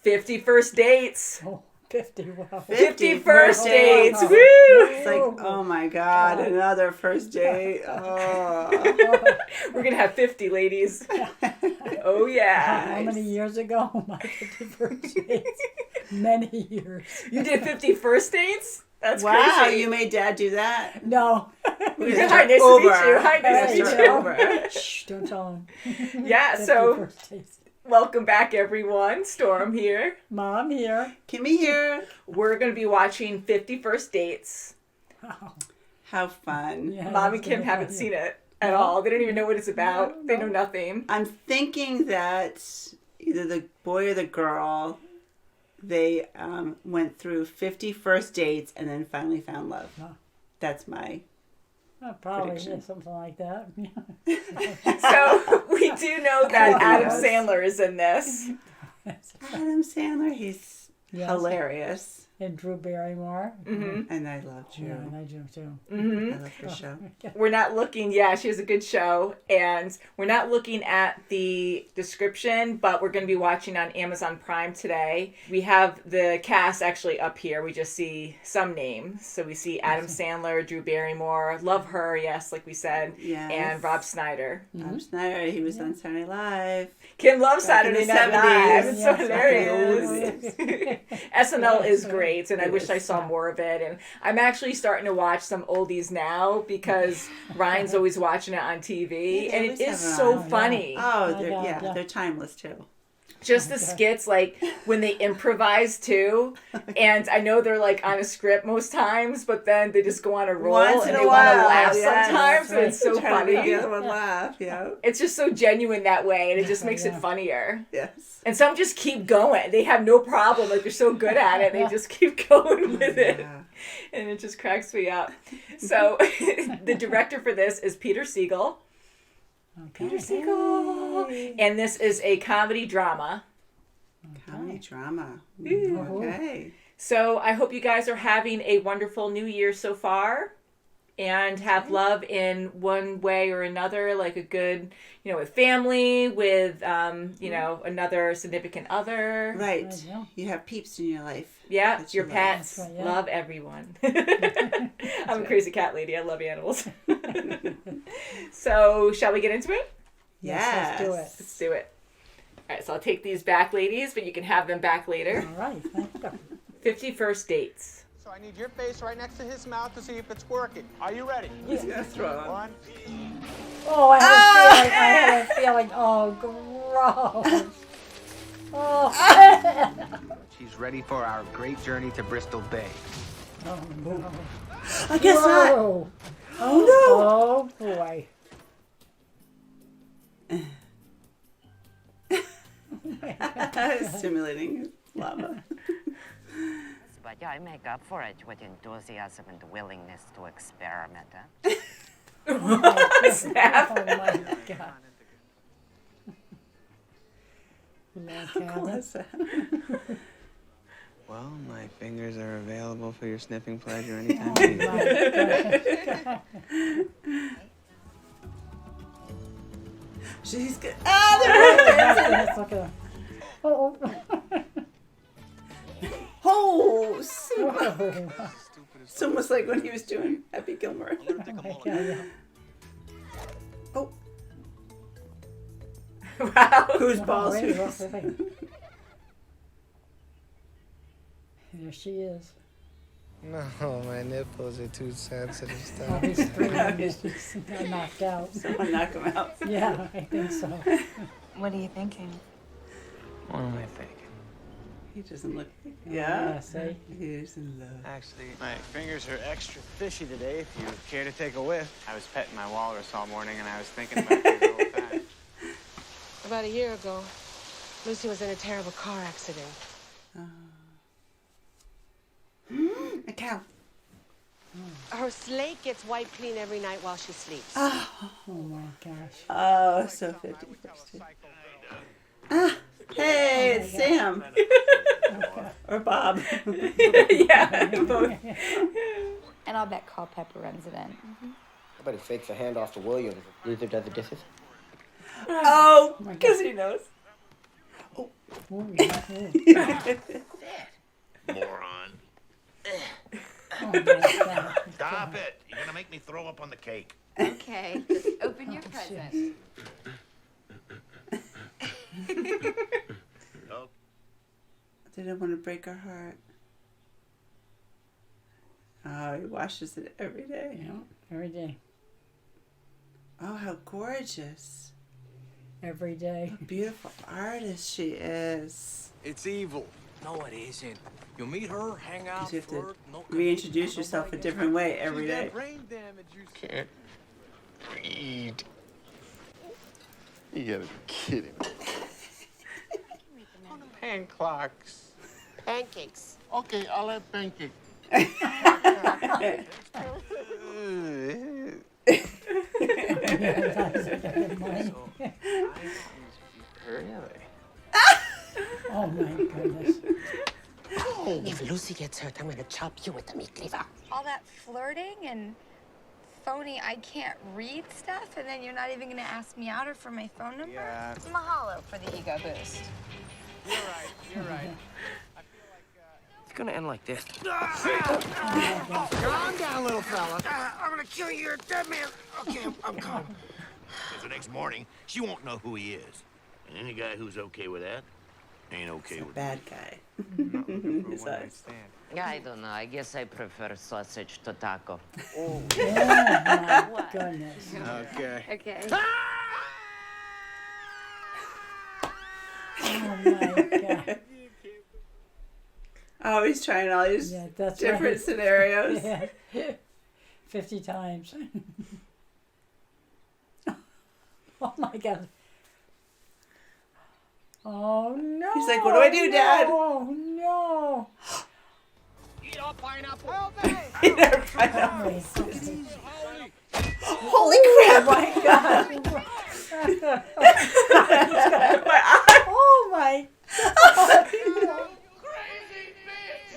50 first dates. Oh, 50, wow. 50 first dates. Wow. Woo! It's like, oh my God, another first date. Oh. We're going to have 50, ladies. Oh, yeah. How many years ago? My 51st dates. Many years. You did 50 first dates? That's Wow, crazy. you made Dad do that? No. Hi, nice to meet you. Hi, nice to meet Start you. over. Shh, don't tell him. Yeah, so 51st dates. welcome back, everyone. Storm here. Mom here. Kimmy here. We're going to be watching 50 First Dates. Oh, How fun. yeah, Mom and that's Kim gonna be haven't fun. seen it at No. all. They don't even know what it's about. No, They no. know nothing. I'm thinking that either the boy or the girl, they went through 50 first dates and then finally found love. Huh. That's my... Probably Prediction. yeah, something like that. So we do know that Adam Yes. Sandler is in this. Adam Sandler, he's Yes. hilarious. And Drew Barrymore. Mm-hmm. And I love Drew. Yeah, and I do too. Mm-hmm. I love her show. We're not looking, yeah, she has a good show, and we're not looking at the description, but we're going to be watching on Amazon Prime today. We have the cast actually up here. We just see some names. So we see Adam Sandler, Drew Barrymore, love her, yes, like we said, Yes. and Rob Schneider. Rob Schneider, he was on Saturday Night Live. Kim loves Back in Saturday the Night Live. 70s. It's so Yes. hilarious. SNL is great, and I It wish is. I saw more of it. And I'm actually starting to watch some oldies now because Ryan's always watching it on TV, Yeah, they and it always is have it so on. funny. Oh, Yeah. they're timeless too. Just the skits, like when they improvise too, and I know they're like on a script most times, but then they just go on a roll Once in and a they want to while, laugh yes. sometimes, and it's so Trying to make funny. the other one laugh, yeah. It's just so genuine that way, and it just makes it Yeah. funnier. Yes. And some just keep going. They have no problem. Like, they're so good at it. They just keep going with it. Yeah. And it just cracks me up. So, the director for this is Peter Siegel. Okay. Peter Siegel. And this is a comedy drama. Comedy drama. Ooh. Okay. So, I hope you guys are having a wonderful new year so far. And have love in one way or another, like a good, with family, with, another significant other. Right. Right, yeah. You have peeps in your life. Yeah, that your you love. pets. That's right, yeah. Love everyone. I'm a crazy cat lady. I love animals. So, shall we get into it? Yes, let's do it. Let's do it. All right, so I'll take these back, ladies, but you can have them back later. All right. Thank you. 50 First Dates. So I need your face right next to his mouth to see if it's working. Are you ready? He's gonna throw up. One. Oh, I had a feeling. Oh, gross. Oh. She's ready for our great journey to Bristol Bay. Oh, no. I guess not. Whoa. Oh Oh, boy. no. Simulating lava. But I make up for it with enthusiasm and willingness to experiment. Huh? Snap. Oh, my God. Melissa. Well, my fingers are available for your sniffing pleasure anytime Oh, you need. my God. She's good. Ah, they're That's like a... Oh, Oh, so oh. it's almost like when he was doing Happy Gilmore. Oh, my God, yeah. Oh, Wow. whose balls? Wait, Whose? wait. There she is. No, my nipples are too sensitive. Oh, Stop. he's screaming. He's got knocked out. Someone knock him out. Yeah, I think so. What are you thinking? What am I thinking? He doesn't look. Yeah, Yeah. see? He's in love. Actually, my fingers are extra fishy today. If you care to take a whiff. I was petting my walrus all morning, and I was thinking about your little fat. About a year ago, Lucy was in a terrible car accident. A cow. Her slate gets wiped clean every night while she sleeps. Oh, my gosh. Oh, so 50 first date. Ah, hey, it's Sam. Or Bob. Yeah, both. And I'll bet Culpepper runs it in. I bet he fakes a handoff to Williams. Luther does the dishes. Oh, Because he knows. Oh, Moron. oh my God. Stop it. You're going to make me throw up on the cake. Okay, just open your present. Oh, They don't want to break her heart. Oh, he washes it every day. Yeah, every day. Oh, how gorgeous. Every day. What a beautiful artist she is. It's evil. No, it isn't. You meet her, hang out, You have to flirt, no reintroduce yourself a different way every day. Brain damage, you can't read. You gotta be kidding me. Hand clocks. Pancakes. Okay, I'll have pancake. Really? Oh my goodness. If Lucy gets hurt, I'm gonna chop you with the meat cleaver. All that flirting and phony, I can't read stuff, and then you're not even gonna ask me out or for my phone number? Yeah. Mahalo for the ego boost. You're right. You're right. It's gonna end like this. Calm down, little fella. I'm gonna kill you, you're a dead man. Okay, I'm calm. Because the next morning, she won't know who he is. And any guy who's okay with that ain't okay with Bad guy. His eyes. I don't know. I guess I prefer sausage to taco. Oh my goodness. Okay. Okay. Oh my God. Oh, he's trying all these Yeah, that's different right. scenarios. Yeah. 50 times. Oh my God. Oh no. He's like, what do I do, Dad? Oh no. Eat all pineapple. Help me! He never Oh finds out. my goodness. Holy crap! Oh my God. My eye. Oh my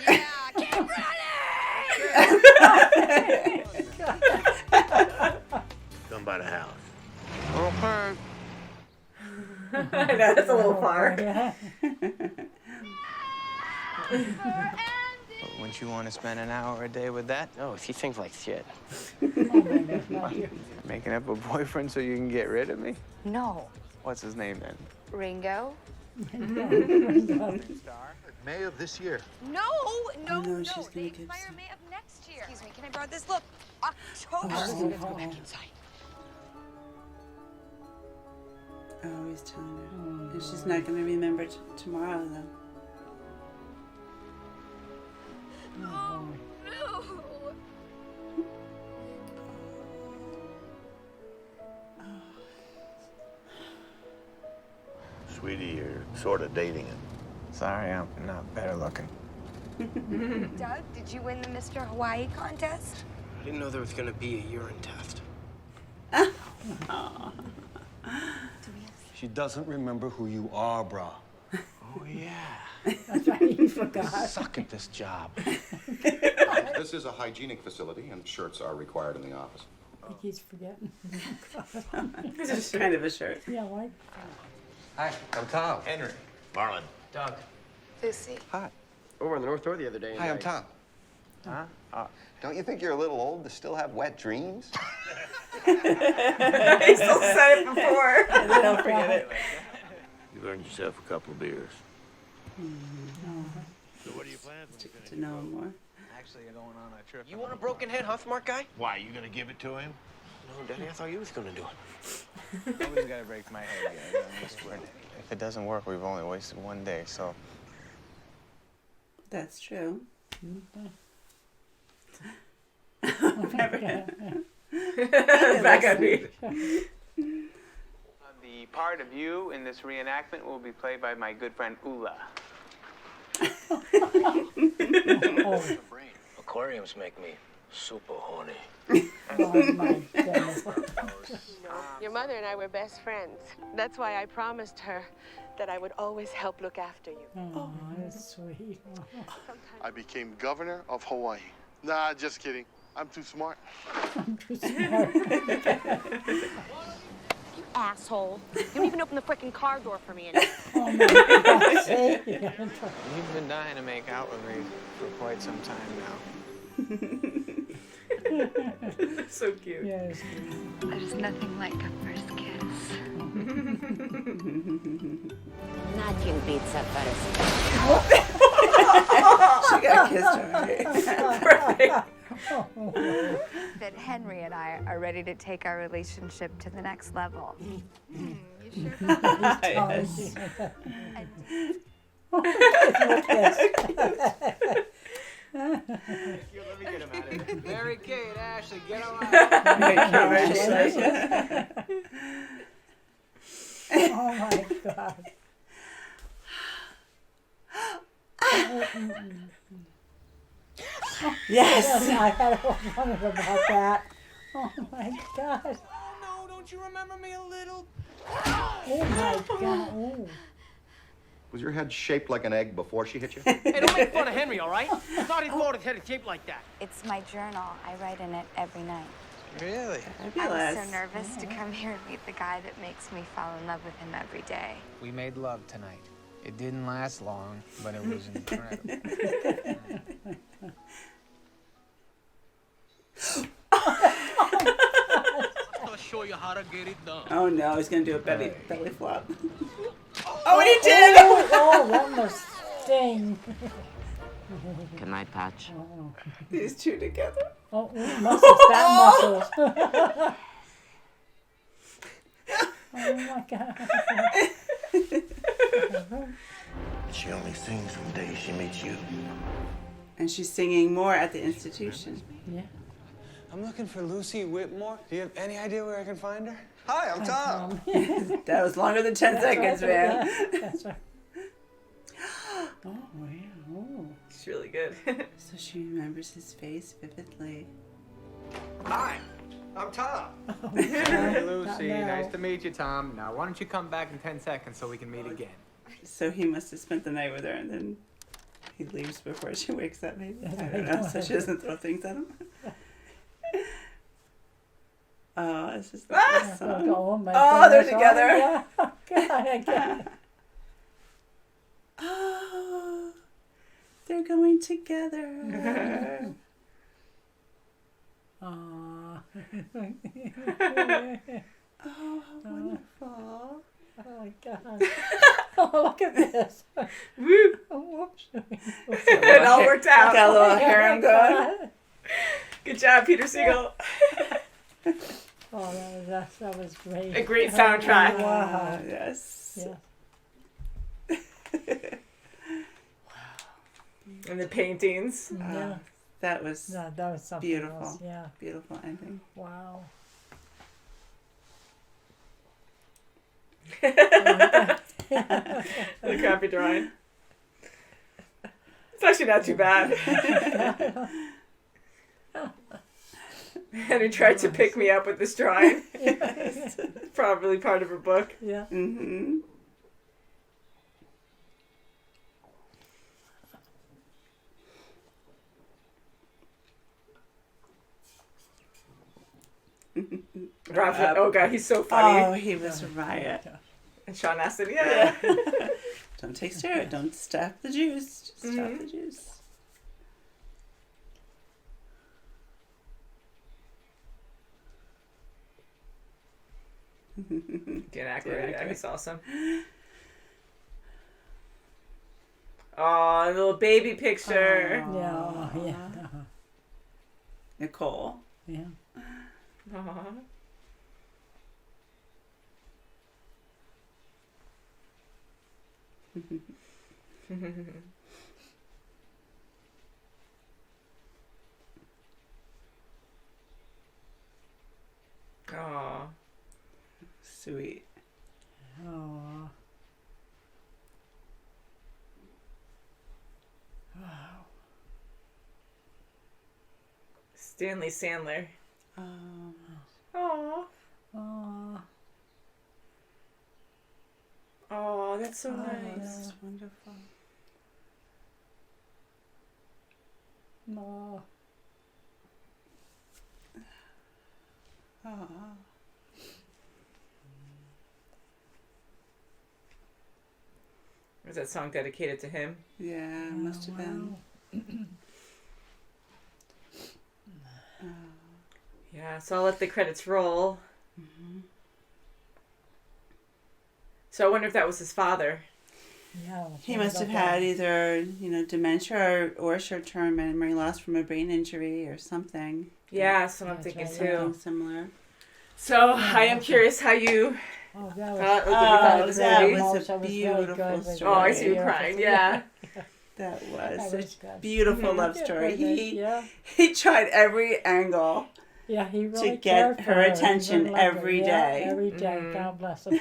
Yeah, keep running! Come by the house. Okay. I know, that's a little far. Yeah. Wouldn't you want to spend an hour a day with that? No, if you think like shit. Oh my God, not you. Making up a boyfriend so you can get rid of me? No. What's his name then? Ringo? May of this year. No, no, no. she's gonna They give expire some. May of next year. Excuse me, can I borrow this? Look, October. Oh. Let's go back inside. Oh, he's telling her. And she's not going to remember tomorrow, though. Oh, no. Sweetie, you're sort of dating him. Sorry, I'm not better looking. Doug, did you win the Mr. Hawaii contest? I didn't know there was gonna be a urine test. She doesn't remember who you are, brah. Oh, yeah. That's right, you forgot. Suck at this job. This is a hygienic facility, and shirts are required in the office. He keeps forgetting. It's just kind of a shirt. Yeah, like. Hi, I'm Tom. Henry. Marlon. Doug. Lucy. Hi. Over on the North Shore the other day. Hi, I'm Tom. Huh? Don't you think you're a little old to still have wet dreams? He still said it before. And then he'll forget it. You've earned yourself a couple of beers. So what are you planning when you finish? To know him more. Actually, you're going on a trip. You want a broken head, huh, smart guy? Why, you gonna give it to him? No, Daddy, I thought you was gonna do it. Always gotta break my head, guys. I swear. If it doesn't work, we've only wasted one day, so. That's true. Back on me. The part of you in this reenactment will be played by my good friend Ula. Aquariums make me super horny. Oh my goodness. Your mother and I were best friends. That's why I promised her that I would always help look after you. Oh, that's sweet. I became governor of Hawaii. Nah, just kidding. I'm too smart. You asshole. You didn't even open the frickin' car door for me. Oh my God. See? You've been dying to make out with me for quite some time now. So cute. Yes. There's nothing like a first kiss. Nothing beats a first. She got kissed already. Perfect. That Henry and I are ready to take our relationship to the next level. You sure? Yes. Let me get him out of here. Mary Kate, Ashley, get him out. Oh my God. Yes. I had wondered about that. Oh my God. Oh no, don't you remember me a little? Oh my God. Oh. Was your head shaped like an egg before she hit you? Hey, don't make fun of Henry, all right? It's not his fault his head is shaped like that. It's my journal. I write in it every night. Really? I Fabulous. was so nervous to come here and meet the guy that makes me fall in love with him every day. We made love tonight. It didn't last long, but it was incredible. I'll show you how to get it done. Oh no, he's gonna do a belly flop. Oh, and he did! Oh, that must sting. Can I touch? These two together. Oh, muscles, fat muscles. Oh my God. She only sings from the day she meets you. And she's singing more at the institution. Yeah. I'm looking for Lucy Whitmore. Do you have any idea where I can find her? Hi, I'm Tom. That was longer than 10 seconds, man. That's right. Oh, yeah. Oh. It's really good. So she remembers his face vividly. Hi, I'm Tom. Hey, Lucy. Not now. Nice to meet you, Tom. Now, why don't you come back in 10 seconds so we can meet again? So he must have spent the night with her and then he leaves before she wakes up, maybe? I don't know, so she doesn't throw things at him. Oh, it's just like this song. Oh, my Oh, they're goodness. together. Oh, yeah. Oh, God, I get it. Oh, they're going together. Aw. Oh, how wonderful. Oh my God. Oh, look at this. Woo! Oh, whoops. It all worked out. Got a little harem going. Good job, Peter Siegel. Oh, that was great. A great soundtrack. Wow. Yes. Yeah. And the paintings. Yeah. That was No, that was something beautiful. else. Yeah. Beautiful ending. Wow. The crappy drawing. It's actually not too bad. Henry tried to pick me up with this drawing. Probably part of her book. Yeah. Mm-hmm. Rob, oh god, he's so funny. Oh, he was a riot. And Sean Astin, yeah. Don't take steroid. Don't stop the juice. Just stop the juice. Dan Aykroyd, yeah, he's awesome. Oh, a little baby picture. Yeah. Yeah. Nicole. Yeah. Aww. Aww. Sweet. Oh. Wow. Stanley Sandler. Oh. Aww. Oh. Oh, that's so Oh, nice. that's wonderful. No. Oh. that song dedicated to him? Yeah, must have been. Yeah, so I'll let the credits roll. So I wonder if that was his father. Yeah, He must have had either, dementia or short-term memory loss from a brain injury or something. Yeah, that's what I'm thinking too. Something similar. So I am curious how you thought of this movie. Was a beautiful story. Oh, I see you crying. Yeah. That was That was a good. beautiful love story. Yeah. He tried every angle. Yeah, he really to cared get for her He attention really loved her. every Yeah, day. every day. God bless him.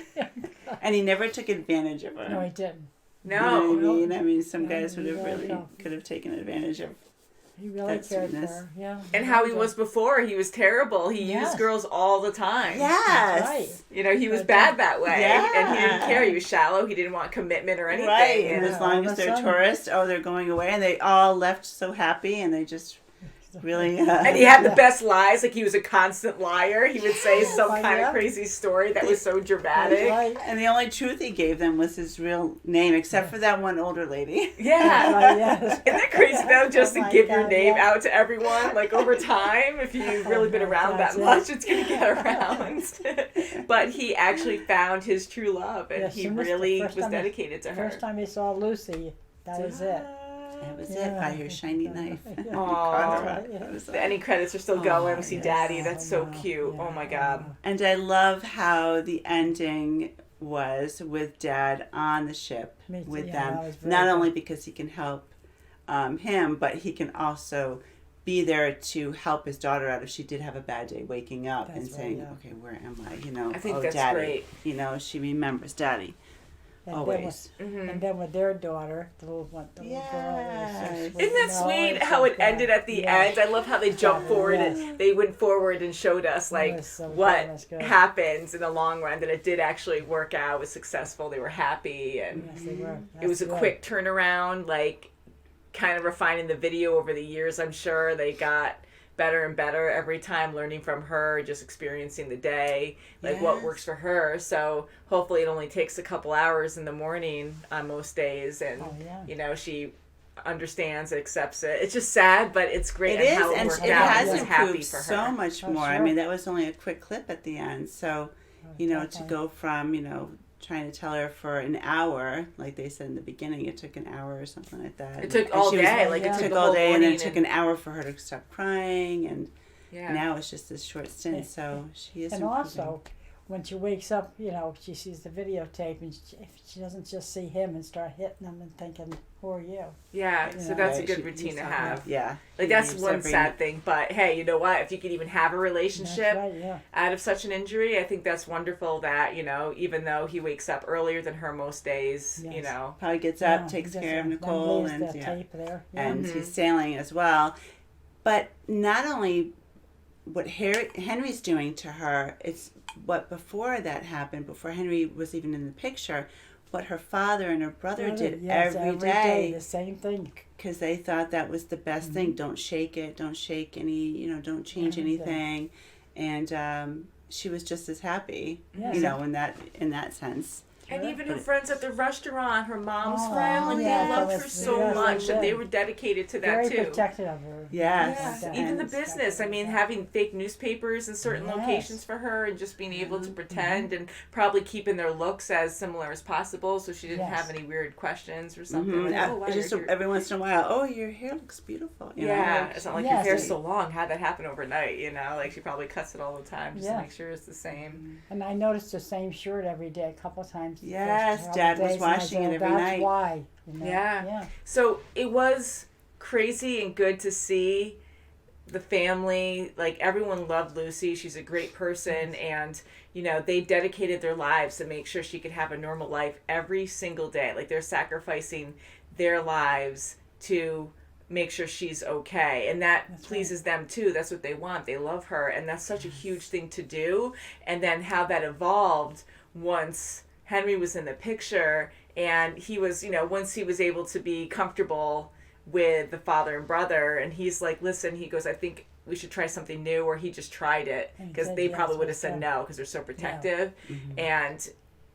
And he never took advantage of her. No, he didn't. No. You know what I mean? I mean, some Yeah, guys would he have really really don't. could have taken advantage of He really that cared sweetness. for her. Yeah. And how he was before, he was terrible. He Yes. used girls all the time. Yes. Right. He was bad that way. Yeah. And he didn't care. He was shallow. He didn't want commitment or anything. Right. And as long all as of a they're sudden- tourists, they're going away. And they all left so happy. And they just really... And he had the best lies. Like, he was a constant liar. He would say some kind Yeah. of crazy story that was so dramatic. Right. And the only truth he gave them was his real name, except for that one older lady. Yeah. Right, yes. Isn't that crazy, though, just Oh to my give your God, name yeah. out to everyone? Like, over time, if you've really been my around God, that yeah. much, it's going to get around. But he actually found his true love, and Yeah, he soon as the really first was time he- dedicated to her. First time he saw Lucy, that was it. That was Yeah. it, by her shiny knife. Yeah. Aw. That was The ending credits are still going. We see yes. Daddy. That's so cute. Oh, my God. And I love how the ending was with Dad on the ship Me too. with Yeah, them. that was very Not good. only because he can help him, but he can also be there to help his daughter out if she did have a bad day waking up and That's right, saying, yeah. okay, where am I? I think oh, that's Daddy. great. She remembers Daddy. And Always. And then with their daughter, the little one, the little girl. It was so Yes. sweet. Isn't that No, sweet it's how so it good. ended at the Yeah. end? I love how they jumped forward Yes. and they went forward and showed us like was so good. what It was good. happens in the long run, that it did actually work out, it was successful, they were happy, and Yes, they were. it was a That's good. quick turnaround, like kind of refining the video over the years. I'm sure they got better and better every time, learning from her, just experiencing the day, like what Yes. works for her. So hopefully it only takes a couple hours in the morning on most days, and Oh, yeah. she understands, accepts it. It's just sad, but it's great. It is, how it and worked it out. has I was happy improved for her. so much Oh, more. I sure. mean, that was only a quick clip at the end. So, to definitely. go from, trying to tell her for an hour, like they said in the beginning, it took an hour or something like that. It took And all she was- day, like it it took took the all whole day, and then morning it took and- an hour for her to stop crying, and Yeah. now it's just this short stint. So she is And improving. also, when she wakes up, she sees the videotape, and she doesn't just see him and start hitting him and thinking, "Who are you?" Yeah, You so know, that's a Right, good she- routine he's to talking have. about- Yeah. Like He that's leaves one every- sad thing, but hey, you know what? If you could even have a relationship That's right, yeah. out of such an injury, I think that's wonderful that, even though he wakes up earlier than her most days, Yes. Probably gets up, Yeah, takes he care of doesn't- then Nicole, leaves and the tape there. Yeah. and Mm-hmm. he's sailing as well. But not only what Henry's doing to her, it's what before that happened, before Henry was even in the picture, what her father and her brother did Yes, every day. the same thing. Because they thought that was the best thing. Don't shake it. Don't shake any, don't change Everything. anything. And she was just as happy, Yes. in that sense. And Sure. even her friends at the restaurant, her mom's Oh, friend, like yeah, they loved that her was- so yes, they much, and they did. were dedicated to that Very too. protective of her. Yes. Yeah, Like even the that. business. I mean, having fake newspapers in certain Yes. locations for her, and just being able Mm-hmm. to pretend, and probably keeping their looks as similar as possible, so she didn't Yes. have any weird questions or something. Mhm. Like, oh, wow, Just your hair- every once in a while, oh, your hair looks beautiful. yeah, it's not like Yes. your hair's so long. How'd that happen overnight? Like she probably cuts it all the time just to Yeah. make sure it's the same. And I noticed the same shirt every day, a couple of times. the Yes, first couple Dad was days, and I washing said, it every That's night." why. Yeah. Yeah. So it was crazy and good to see the family. Like everyone loved Lucy. She's a great person, and they dedicated their lives to make sure she could have a normal life every single day. Like they're sacrificing their lives to make sure she's okay, and that pleases them too. That's what they want. They love her, and that's such a huge thing to do. And then how that evolved once Henry was in the picture, and he was, once he was able to be comfortable with the father and brother, and he's like, listen, he goes, I think we should try something new, or he just tried it, And he because said they yes, probably would have that's said right. no, because they're so protective. Mm-hmm. And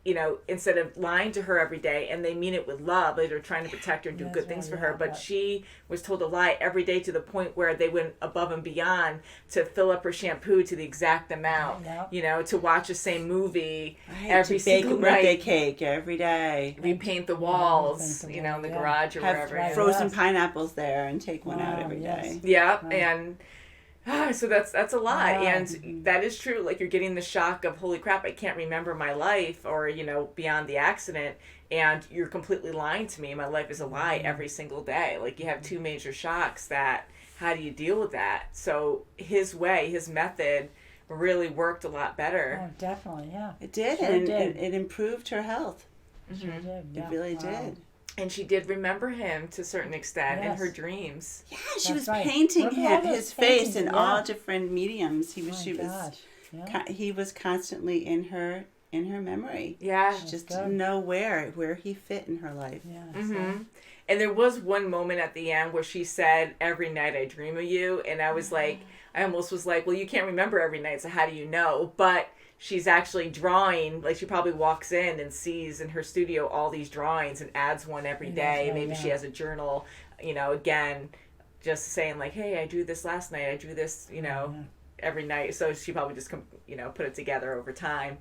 you know, instead of lying to her every day, and they mean it with love, like they're trying to protect her and do Yes, good things well, for her, yeah, but she was told to lie every day to the point where they went above and beyond to fill up her shampoo to the exact amount, Yeah. you know, to watch the same movie Right, every to bake a single birthday night, cake every day. repaint the walls, repaint the you know, in the wall, yeah. garage or Have wherever. frozen Yes. pineapples there and take one out Wow, every day. yes. Yeah, Right. and so that's a lot, Wow. and that is true. Like, you're getting the shock of, holy crap, I can't remember my life, or, you know, beyond the accident, and you're completely lying to me. My life is a lie every single day. Like, you have two major shocks. That, how do you deal with that? So his way, his method, really worked a lot better. Oh, definitely, yeah. It did, Sure and did. it improved her health. Sure did, It yeah. really Wow. did. And she did remember him to a certain extent in Yes. her dreams. Yeah, That's she was right. painting Remember all those his face paintings? in Yeah. all different mediums. He was, Oh, she was, gosh. Yeah. he was constantly in her memory. Yeah. She just good. didn't know where he fit in her life. Yeah. Mm-hmm. And there was one moment at the end where she said, "Every night I dream of you," and I was like, I almost was like, well, you can't remember every night, so how do you know? But she's actually drawing, like, she probably walks in and sees in her studio all these drawings and adds one every day. right, Maybe she yeah. has a journal, you know, again, just saying like, hey, I drew this last night, I drew this, you know, every night. So she probably just, you know, put it together over time.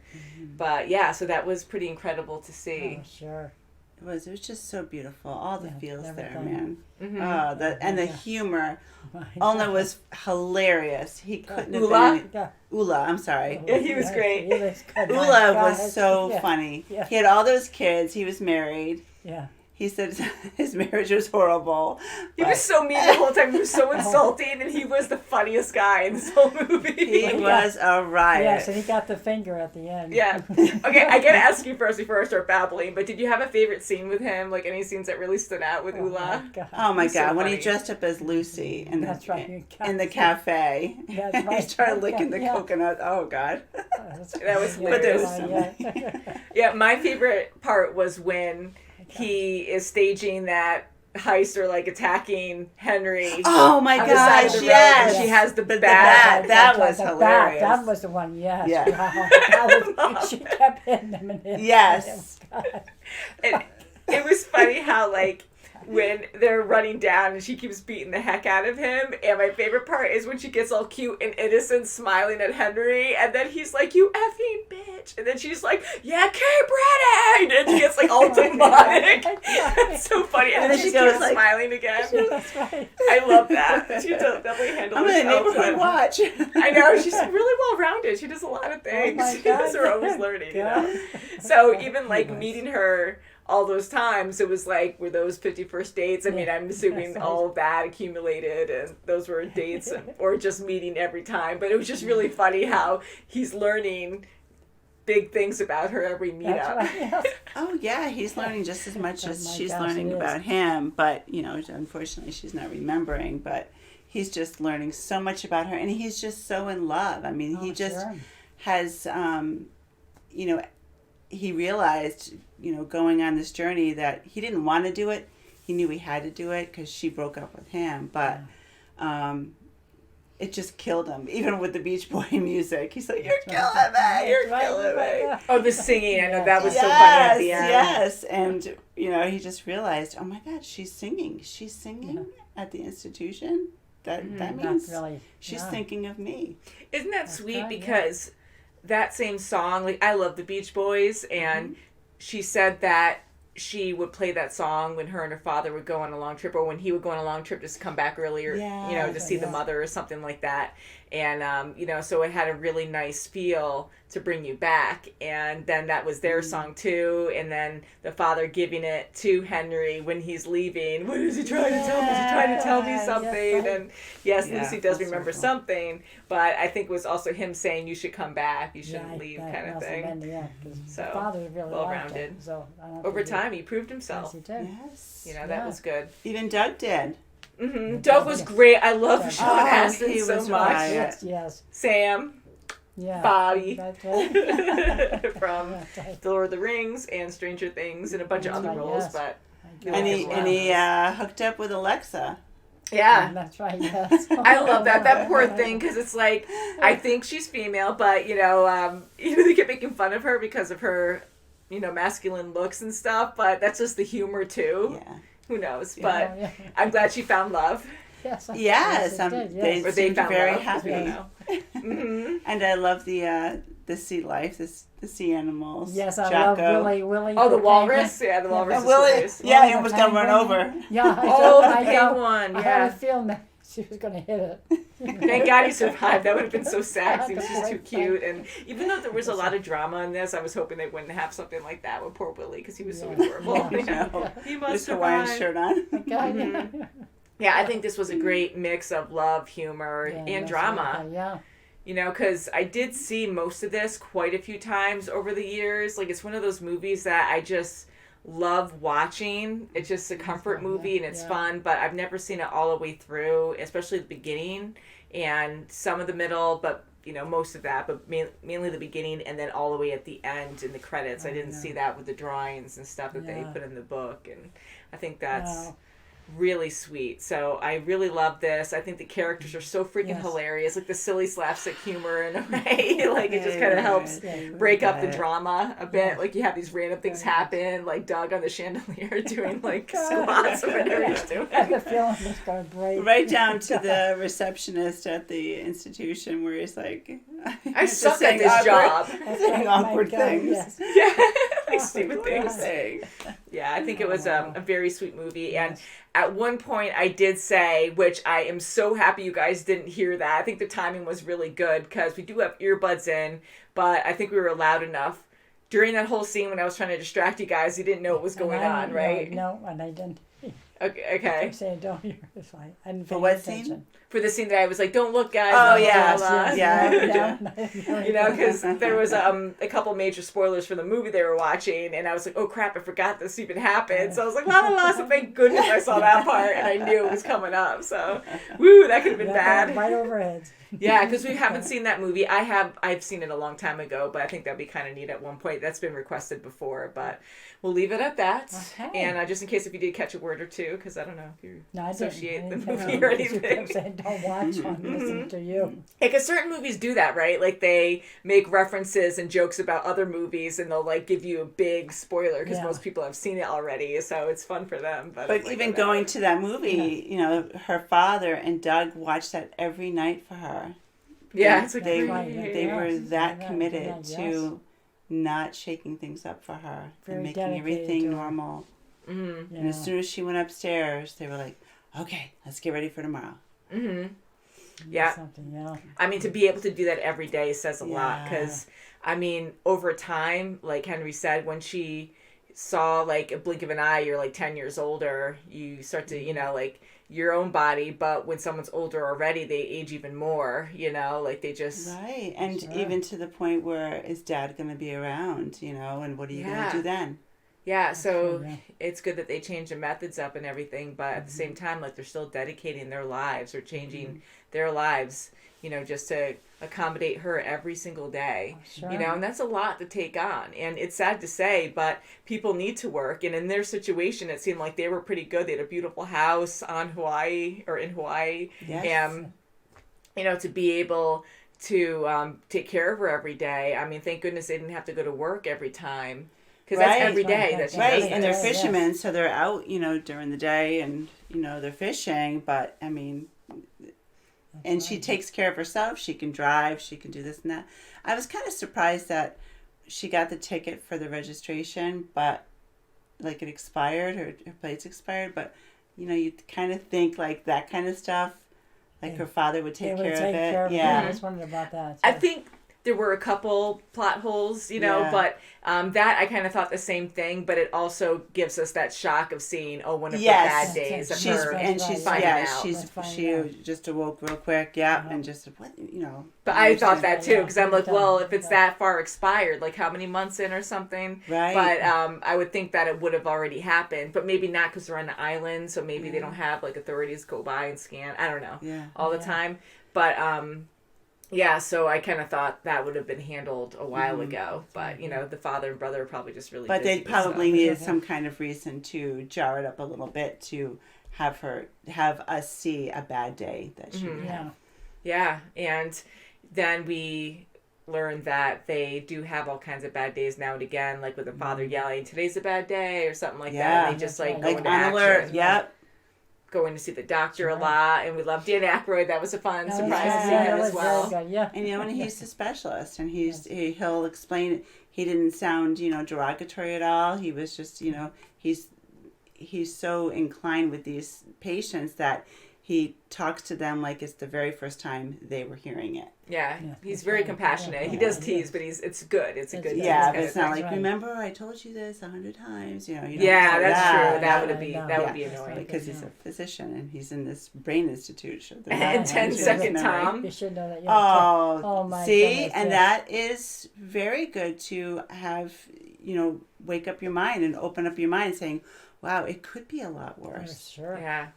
But yeah, so that was pretty incredible to see. Oh, sure. It was just so beautiful. All the feels there, everything. man. Mm-hmm. Oh, the humor. My Olna God. was hilarious. He couldn't have Ula? been. Yeah. Ula, I'm sorry. Yeah, he was Yes, great. he was good. My Ula God. was so Yeah. funny. Yeah. He had all those kids. He was married. Yeah. He said his marriage was horrible. He was so mean the whole time. He was so insulting, and he was the funniest guy in this whole movie. He was a riot. Yes, and he got the finger at the end. Yeah. Okay, I gotta ask you first before I start babbling, but did you have a favorite scene with him? Like, any scenes that really stood out with Ula? Oh my He's so God! When he funny. dressed up as Lucy in That's the right. in the cafe, Yeah, that's he right. started licking the Yeah. coconut. Oh God! That was But there was hilarious. Yeah. Yeah, my favorite part was when he is staging that heist or like attacking Henry. Oh my on the side of gosh! the road, Yes, and she has the bat. bat. That was The bat, hilarious. that was the one, yes. Yeah. Wow. That was, she kept hitting him and hitting Yes. him. God. And it was funny how, like, when they're running down and she keeps beating the heck out of him. And my favorite part is when she gets all cute and innocent smiling at Henry. And then he's like, "You effing bitch." And then she's like, "Yeah, keep running." And she gets like all demonic. It's so funny. And then she goes like- smiling again. That's right. I love that. She definitely handled I'm in a herself neighborhood good. watch. I know, she's really well rounded. She does a lot of things. my God. So we're always learning, you God. know? So even like meeting her all those times, it was like, were those 51st dates? I mean, I'm assuming That's right. all of that accumulated and those were dates or just meeting every time. But it was just really funny how he's learning big things about her every meetup. That's right, yes. Oh yeah, he's learning just as much Oh as my she's gosh, learning it is. about him. But you know, unfortunately, she's not remembering. But he's just learning so much about her, and he's just so in love. I mean, he just sure. has, you know, he realized, you know, going on this journey that he didn't want to do it. He knew he had to do it because she broke up with him. But it just killed him, even with the Beach Boy music. He's like, "You're killing me! You're killing me!" Oh, the singing. I know that was yes, so funny at the end. Yes, and you know, he just realized, oh my God, she's singing. She's singing at the institution. That Mm-hmm. means That's really, she's yeah. thinking of me. Isn't that sweet? right, yeah. Because that same song, like, I love the Beach Boys, and she said that she would play that song when her and her father would go on a long trip, or when he would go on a long trip just to come back earlier, you know, to see the mother or something like that. And, you know, so it had a really nice feel to bring you back. And then that was their song too. And then the father giving it to Henry when he's leaving. What is he trying to tell me? Is he trying to tell me something? And yes, Yeah, Lucy does that's remember wonderful. something, but I think it was also him saying you should come back, you shouldn't leave, that kind of must have thing. been, yeah, 'cause So, the father really well-rounded. liked it. So I don't Over think he- time, he proved himself. Yes, he did. Yes, You know, that was good. Even Doug did. Doug was great. I love Sean Oh, Astin he so was much. right. Yes, yes. Sam, Yeah. Bobby That's right. from That's right. The Lord of the Rings and Stranger Things and a bunch of That's other right, roles, yes. but And he hooked up with Alexa. yeah. That's right, yes. I love that. That poor thing, because it's like, I think she's female, but, you know, they kept making fun of her because of her masculine looks and stuff, but that's just the humor too. Yeah. Who knows? Yeah. But Yeah. I'm glad she found love. Yes. Yes, it did, they yes. Or they seemed found very love, happy. Mm-hmm. And I love the sea life, the sea animals. Yes, I Jocko. love Willie. Oh, the penguin. walrus? Yeah, the walrus is Willie, hilarious. yeah, he the almost got run penguin. over. Yeah. Oh, the I penguin, I yeah. had a feeling that she was going to hit it. Thank God he survived. That would have been so sad 'cause he was That's just too right. cute. And even though there was a lot of drama in this, I was hoping they wouldn't have something like that with poor Willie because he was so Yeah. adorable. No. He must With Hawaiian survive. shirt on. God, Mhm. Yeah, I think this was a great mix of love, humor, Yeah, and that's drama. right. Yeah. Because I did see most of this quite a few times over the years. Like, it's one of those movies that I just love watching. It's just a comfort fun, movie, and it's yeah. fun, but I've never seen it all the way through, especially the beginning and some of the middle, but, most of that, but mainly the beginning and then all the way at the end in the credits. I didn't see that with the drawings and stuff that they Yeah. put in the book, and I think that's... Wow. really sweet. So I really love this. I think the characters are so freaking Yes. hilarious. Like the silly slapstick humor in a way. Like it just kind of Yeah, helps yeah. break up the Yeah. drama a bit. Like you have these random things happen, like Doug on the chandelier doing like squats or whatever he's doing. I have a feeling it's going to break. Right down to the receptionist at the institution where he's like, I just suck at saying this job. saying awkward things. Yes. Yeah, like stupid Oh, things. Saying. Yeah, I think it was a very sweet movie. And at one point I did say, which I am so happy you guys didn't hear that. I think the timing was really good because we do have earbuds in, but I think we were loud enough. During that whole scene when I was trying to distract you guys, you didn't know what was going on, right? No, and I didn't. Okay. I kept saying, don't hear it's fine. I didn't For pay what attention. scene? For the scene that I was like, don't look, guys. Oh, blah, yes, blah, blah. yeah. Because there was a couple major spoilers for the movie they were watching, and I was like, oh crap, I forgot this even happened. So I was like, la la la. So thank goodness I saw that part, and I knew it was coming up. So, woo, that could have been bad. Right over heads. Yeah, because we haven't seen that movie. I've seen it a long time ago, but I think that'd be kind of neat at one point. That's been requested before, but we'll leave it at that. Okay. And just in case if you did catch a word or two, because I don't know if you No, I associate didn't. the I movie didn't. or You anything. kept saying, don't watch one, listen to you. Because certain movies do that, right? Like they make references and jokes about other movies, and they'll like give you a big spoiler because Yeah. most people have seen it already, so it's fun for them. But, But even going to that movie, her father and Doug watched that every night for her. Yeah, it's like they Right, were yes, that yeah, committed yes. to not shaking things up for her Very and making dedicated everything to her. normal. Mm-hmm. And as soon as she went upstairs, they were like, "Okay, let's get ready for tomorrow." Mm-hmm. Yeah. Something, yeah. I mean, to be able to do that every day says a lot Yeah. because, I mean, over time, like Henry said, when she saw like a blink of an eye, you're like 10 years older, you start to, like your own body, but when someone's older already, they age even more, like they just... Right, and Sure. even to the point where is Dad going to be around, and what are you going to do then? Yeah, so Yeah. it's good that they change the methods up and everything, but at the same time, like they're still dedicating their lives or changing their lives, just to accommodate her every single day, Sure. and that's a lot to take on. And it's sad to say, but people need to work. And in their situation, it seemed like they were pretty good. They had a beautiful house in Hawaii. Yes. And, to be able to take care of her every day. I mean, thank goodness they didn't have to go to work every time. Because that's every day that she Right, does and they're this. fishermen, so they're out, during the day and, they're fishing, but, I mean, and she takes care of herself. She can drive, she can do this and that. I was kind of surprised that she got the ticket for the registration, but, like, it expired, her plates expired, but, you kind of think, like, that kind of stuff, like her father would take care of it. Yeah. I was wondering about that. I think there were a couple plot holes, Yeah. but that I kind of thought the same thing, but it also gives us that shock of seeing, one of Yes. the bad days of She's her she's finding out. she just awoke real quick, and just what But I thought that too, because I'm like, well, if it's that far expired, like how many months in or something, Right. But I would think that it would have already happened, but maybe not because they're on the island, so maybe they don't have like authorities go by and scan. I don't know, all the time, but yeah, so I kind of thought that would have been handled a while ago, but the father and brother are probably just really. But busy they with probably stuff. needed some kind of reason to jar it up a little bit to have us see a bad day that she would have. Yeah, and then learn that they do have all kinds of bad days now and again, like with the father yelling, "Today's a bad day," or something like that. And they just like go into on alert. action. Yep. Going to see the doctor a lot, and we love Dan Aykroyd. That was a fun surprise to see yeah, him as well. Yeah. And and he's the specialist, and he'll explain. He didn't sound derogatory at all. He was just he's so inclined with these patients that he talks to them like it's the very first time they were hearing it. Yeah, he's very compassionate. He does tease, but it's good. It's a good. Yeah, but it's not like, remember I told you this 100 times. You don't yeah, that's that. true. That would be annoying because he's a physician and he's in this brain institute. So and 10-second Tom. You should know that. Oh my see, goodness, and that is very good to have. Wake up your mind and open up your mind, saying, "Wow, it could be a lot worse." Sure. Yeah.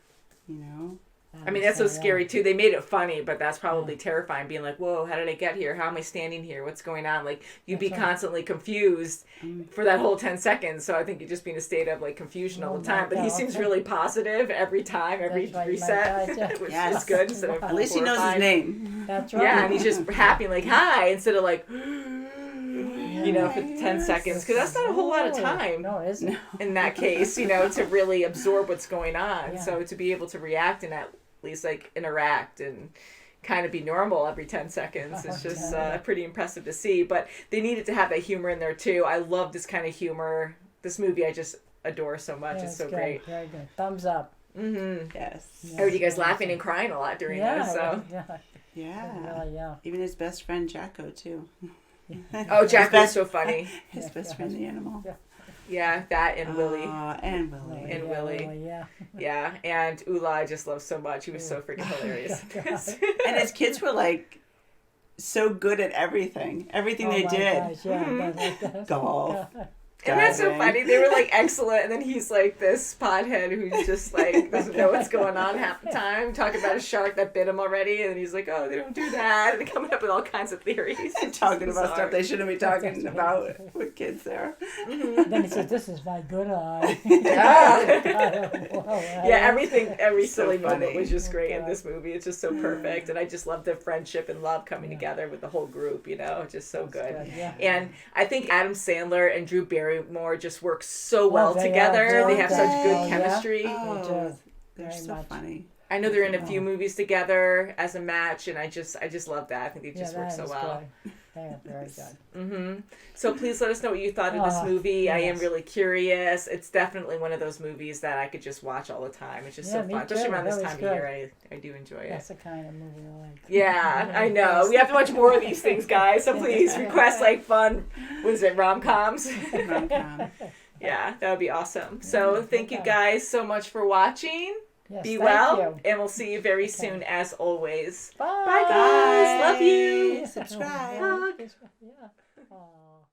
I mean, that's so scary too. They made it funny, but that's probably terrifying. Being like, "Whoa, how did I get here? How am I standing here? What's going on?" Like you'd be constantly confused for that whole 10 seconds. So I think you'd just be in a state of like confusion all the time. But he seems really positive every time, every reset, which is good. Instead of at least he knows his name. That's right. Yeah, and he's just happy, like hi, instead of like. For 10 seconds, because that's not a whole lot of time. No, it isn't. In that case, to really absorb what's going on. So to be able to react and at least like interact and kind of be normal every 10 seconds is just pretty impressive to see. But they needed to have that humor in there too. I love this kind of humor. This movie I just adore so much. It's so great. Very good. Thumbs up. Mm-hmm. Yes. I heard you guys laughing and crying a lot during this. So. Yeah. Even his best friend Jacko too. Oh, Jacko's so funny. His best friend, the animal. Yeah, that and Willie. And Willie. And Willie. Yeah, and Ula I just love so much. He was so freaking hilarious. And his kids were like so good at everything. Everything they did. Gosh, golf. And that's so funny. They were like excellent, and then he's like this pothead who's just like doesn't know what's going on half the time. Talking about a shark that bit him already, and he's like, "Oh, they don't do that," and coming up with all kinds of theories. And talking about stuff they shouldn't be talking about with kids there. Then he says, "This is my good eye." Every silly moment was just great in this movie. It's just so perfect, and I just love the friendship and love coming together with the whole group. Just so good. And I think Adam Sandler and Drew Barrymore just work so well together. They have such good chemistry. They're so funny. I know they're in a few movies together as a match, and I just love that. I think they just work so well. They're very good. Mm-hmm. So please let us know what you thought of this movie. I am really curious. It's definitely one of those movies that I could just watch all the time. It's just so fun. Especially around this time of year, I do enjoy it. That's the kind of movie I like. Yeah, I know. We have to watch more of these things, guys. So please request like fun, what is it, rom-coms? Rom-com. Yeah, that would be awesome. So thank you guys so much for watching. Yes, be well, you. and we'll see you very soon as always. Bye. Bye, guys. Love you. Subscribe. Yeah. Aww.